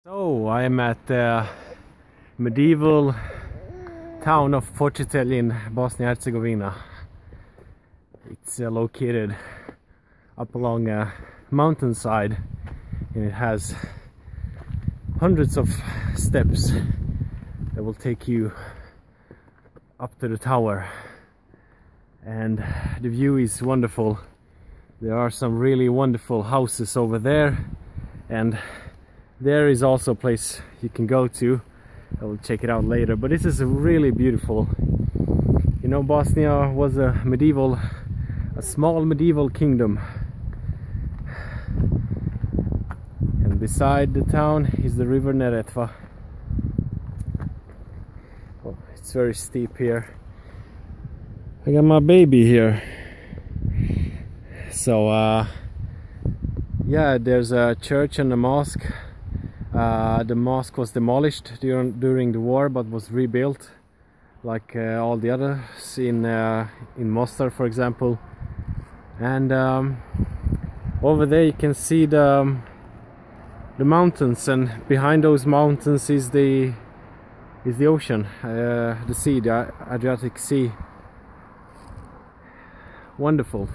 So I am at the medieval town of Počitelj in Bosnia and Herzegovina. It's located up along a mountainside, and it has hundreds of steps that will take you up to the tower, and the view is wonderful. There are some really wonderful houses over there, and there is also a place you can go to. I will check it out later, but this is really beautiful. You know, Bosnia was a small medieval kingdom, and beside the town is the river Neretva. Oh, it's very steep here. I got my baby here. So yeah, there's a church and a mosque. The mosque was demolished during the war, but was rebuilt like all the others in Mostar, for example. And over there you can see the mountains, and behind those mountains is the ocean, the sea, the Adriatic Sea. Wonderful.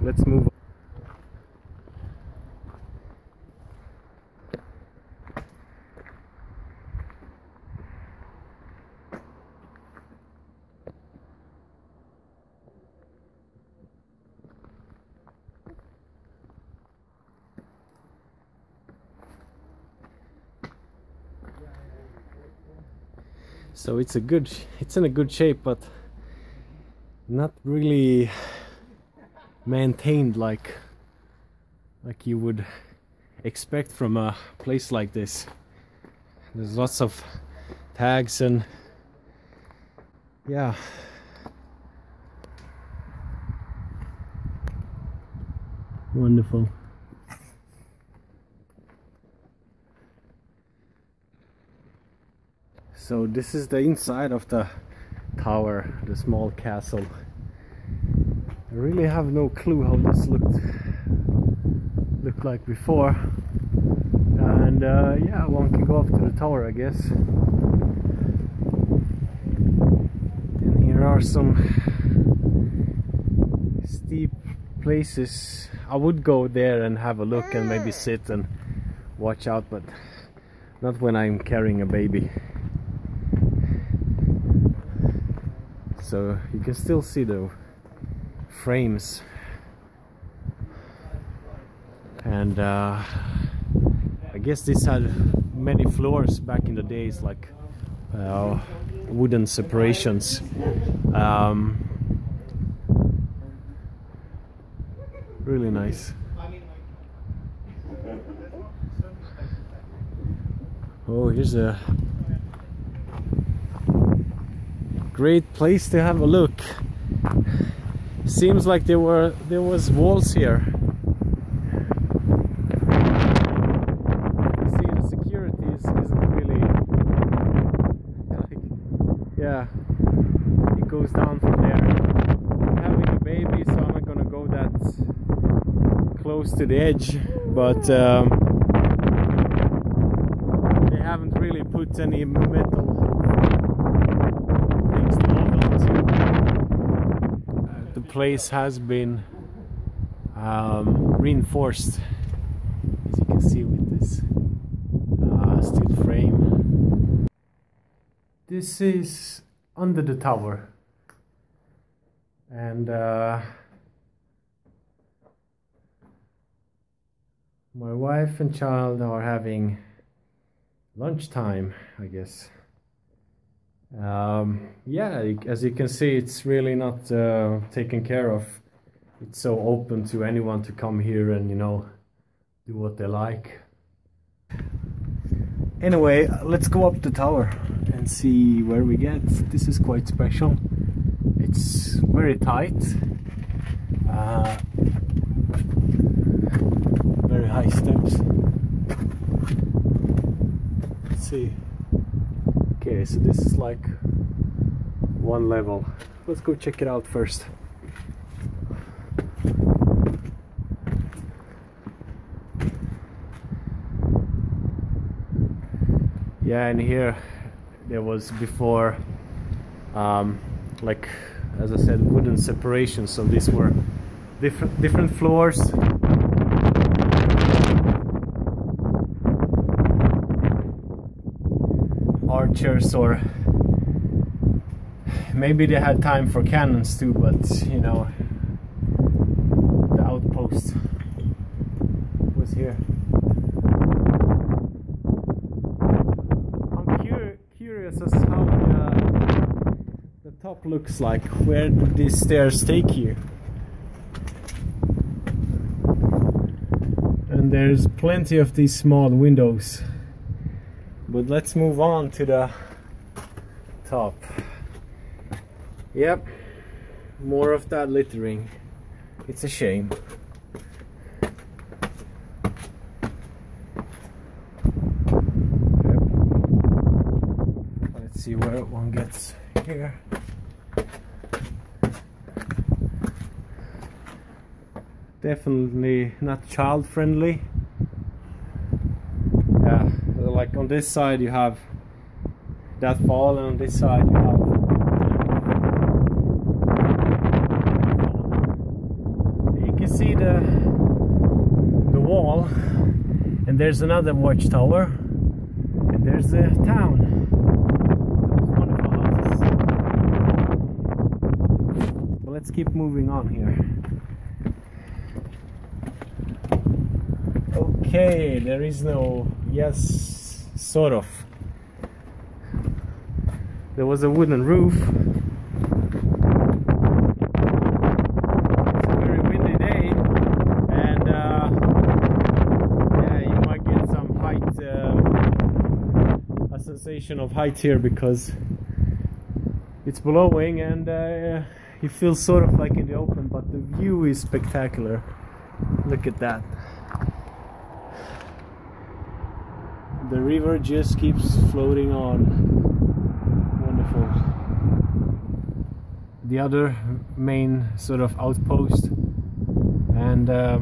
Let's move on. So it's in a good shape, but not really maintained like you would expect from a place like this. There's lots of tags and yeah. Wonderful. So this is the inside of the tower, the small castle. I really have no clue how this looked like before. And yeah, one can go up to the tower, I guess. And here are some steep places. I would go there and have a look and maybe sit and watch out, but not when I'm carrying a baby. So you can still see the frames, and I guess this had many floors back in the days, like wooden separations. Really nice. Oh, here's a great place to have a look. Seems like there was walls here. See, the security isn't really like, yeah, it goes down from there. I'm having a baby, so I'm not gonna go that close to the edge, but they haven't really put any metal things to hold on to. The place has been reinforced, as you can see with this steel frame. This is under the tower, and my wife and child are having lunchtime, I guess. Yeah, as you can see, it's really not taken care of. It's so open to anyone to come here and, you know, do what they like. Anyway, let's go up the tower and see where we get. This is quite special. It's very tight, very high steps. Let's see. Okay, so this is like one level. Let's go check it out first. Yeah, and here there was before like, as I said, wooden separation, so these were different floors. Archers, or maybe they had time for cannons too, but you know, the outpost was here. I'm curious as how the top looks like. Where did these stairs take you? And there's plenty of these small windows. But let's move on to the top. Yep, more of that littering. It's a shame. Yep. Let's see where one gets here. Definitely not child friendly. Yeah, like on this side you have that fall, and on this side you have see the wall, and there's another watchtower, and there's the town. Those wonderful houses. But let's keep moving on here. Okay, there is no, yes, sort of. There was a wooden roof. Sensation of height here because it's blowing, and you feel sort of like in the open, but the view is spectacular. Look at that. The river just keeps floating on. Wonderful. The other main sort of outpost, and a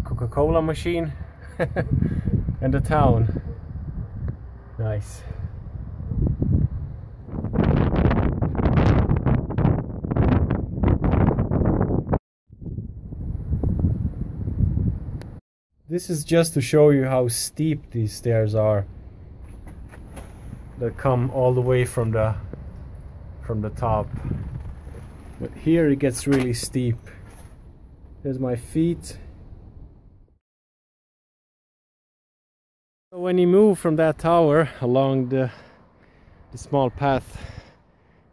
Coca-Cola machine. And the town. Nice. This is just to show you how steep these stairs are. They come all the way from the top. But here it gets really steep. There's my feet. When you move from that tower along the small path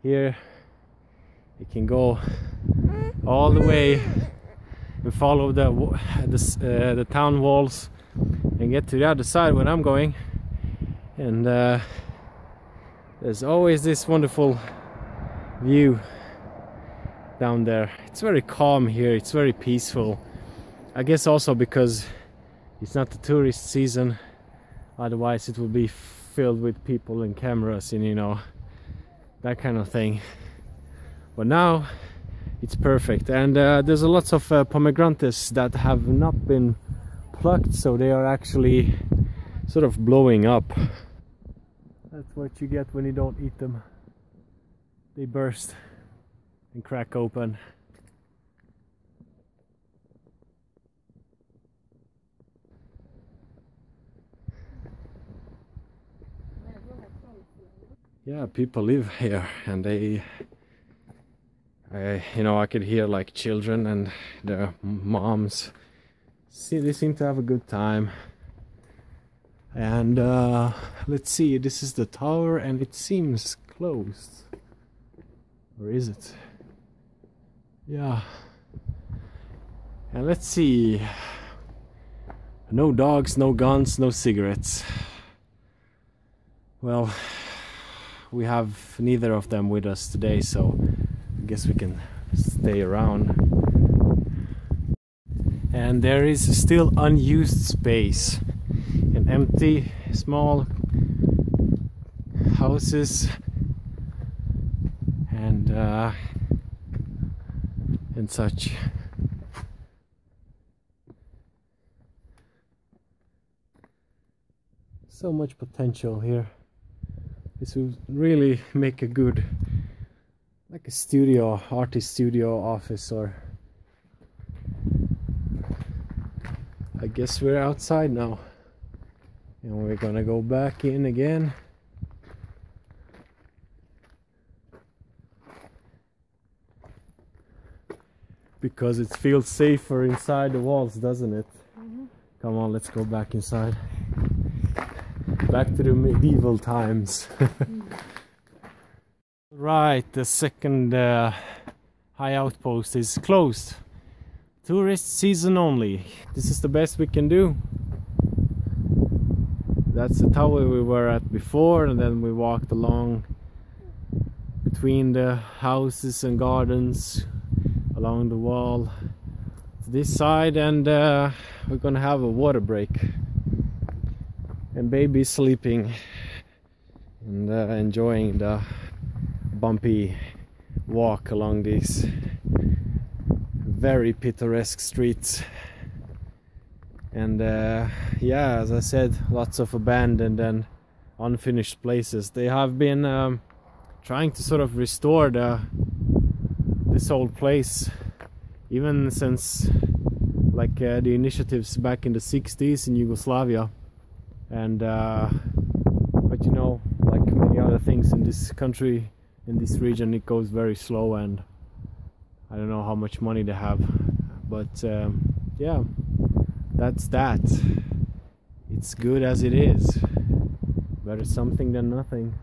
here, you can go all the way and follow the town walls and get to the other side where I'm going. And there's always this wonderful view down there. It's very calm here, it's very peaceful. I guess also because it's not the tourist season. Otherwise it will be filled with people and cameras and, you know, that kind of thing. But now it's perfect, and there's a lots of pomegranates that have not been plucked, so they are actually sort of blowing up. That's what you get when you don't eat them. They burst and crack open. Yeah, people live here, and they, you know, I could hear like children and their moms. See, they seem to have a good time. And let's see, this is the tower, and it seems closed. Or is it? Yeah. And let's see. No dogs, no guns, no cigarettes. Well, we have neither of them with us today, so I guess we can stay around. And there is still unused space, and empty small houses and such. so much potential here. This will really make a good, like a studio, artist studio office, or I guess we're outside now and we're gonna go back in again. Because it feels safer inside the walls, doesn't it? Mm-hmm. Come on, let's go back inside. Back to the medieval times. Right, the second high outpost is closed. Tourist season only. This is the best we can do. That's the tower we were at before, and then we walked along between the houses and gardens along the wall to this side, and we're gonna have a water break, and baby's sleeping and enjoying the bumpy walk along these very picturesque streets. And yeah, as I said, lots of abandoned and unfinished places. They have been trying to sort of restore this old place even since like the initiatives back in the 60s in Yugoslavia, and but you know, like many other things in this country, in this region, it goes very slow, and I don't know how much money they have, but yeah, that's that. It's good as it is. Better something than nothing.